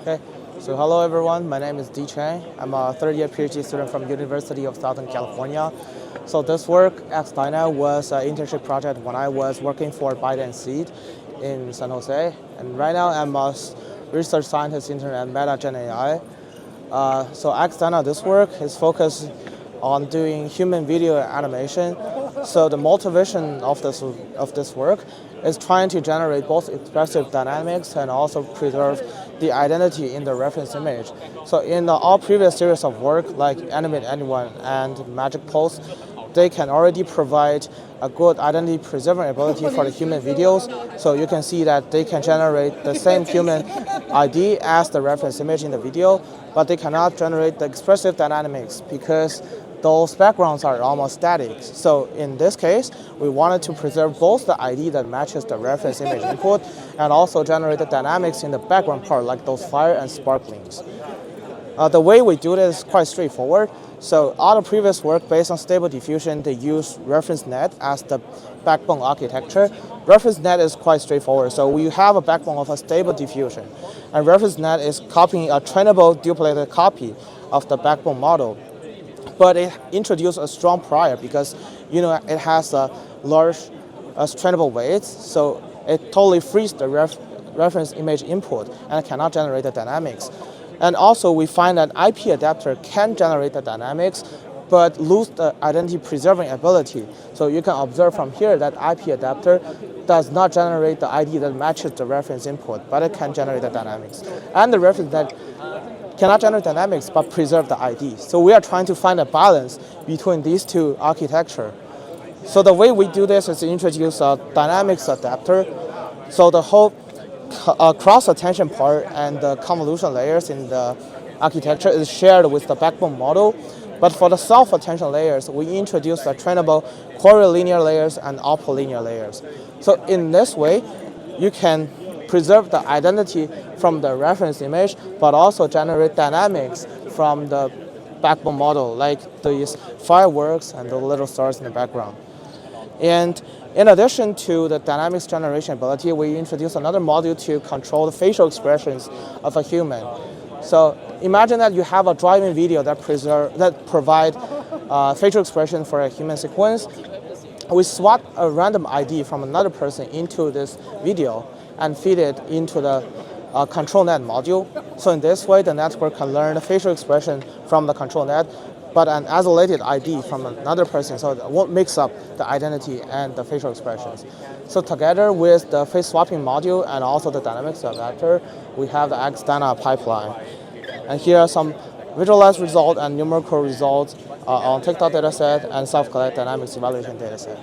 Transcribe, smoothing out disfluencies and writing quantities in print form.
Okay, so hello everyone, my name is Di Chang. I'm a third-year PhD student from University of Southern California. So this work, X-Dyna, was an internship project when I was working for Biden Seed in San Jose. And right now I'm a research scientist intern at Meta Gen AI. So X-Dyna, this work is focused on doing human video animation. So the motivation of this work is trying to generate both expressive dynamics and also preserve the identity in the reference image. So in all previous series of work, like Animate Anyone and Magic Pulse, they can already provide a good identity preserving ability for the human videos. So you can see that they can generate the same human ID as the reference image in the video, but they cannot generate the expressive dynamics because those backgrounds are almost static. So in this case, we wanted to preserve both the ID that matches the reference image input and also generate the dynamics in the background part, like those fire and sparklings. The way we do this is quite straightforward. So all the previous work based on stable diffusion, they use reference net as the backbone architecture. Reference net is quite straightforward. So we have a backbone of a stable diffusion. And reference net is copying a trainable duplicated copy of the backbone model. But it introduced a strong prior because it has a large trainable weights, so it totally frees the reference image input and cannot generate the dynamics. And also we find that IP adapter can generate the dynamics but lose the identity preserving ability. So you can observe from here that IP adapter does not generate the ID that matches the reference input, but it can generate the dynamics. And the reference that cannot generate dynamics but preserve the ID. So we are trying to find a balance between these two architecture. So the way we do this is to introduce a dynamics adapter. So the whole cross-attention part and the convolution layers in the architecture is shared with the backbone model. But for the self-attention layers, we introduce the trainable quadrilinear layers and optolinear layers. So in this way, you can preserve the identity from the reference image, but also generate dynamics from the backbone model, like these fireworks and the little stars in the background. And in addition to the dynamics generation ability, we introduce another module to control the facial expressions of a human. So imagine that you have a driving video that provide facial expression for a human sequence. We swap a random ID from another person into this video and feed it into the ControlNet module. So in this way, the network can learn the facial expression from the ControlNet, but an isolated ID from another person, so it won't mix up the identity and the facial expressions. So together with the face swapping module and also the dynamics adapter, we have the X-Dyna pipeline. And here are some visualized results and numerical results on TikTok dataset and self-collect dynamics evaluation dataset.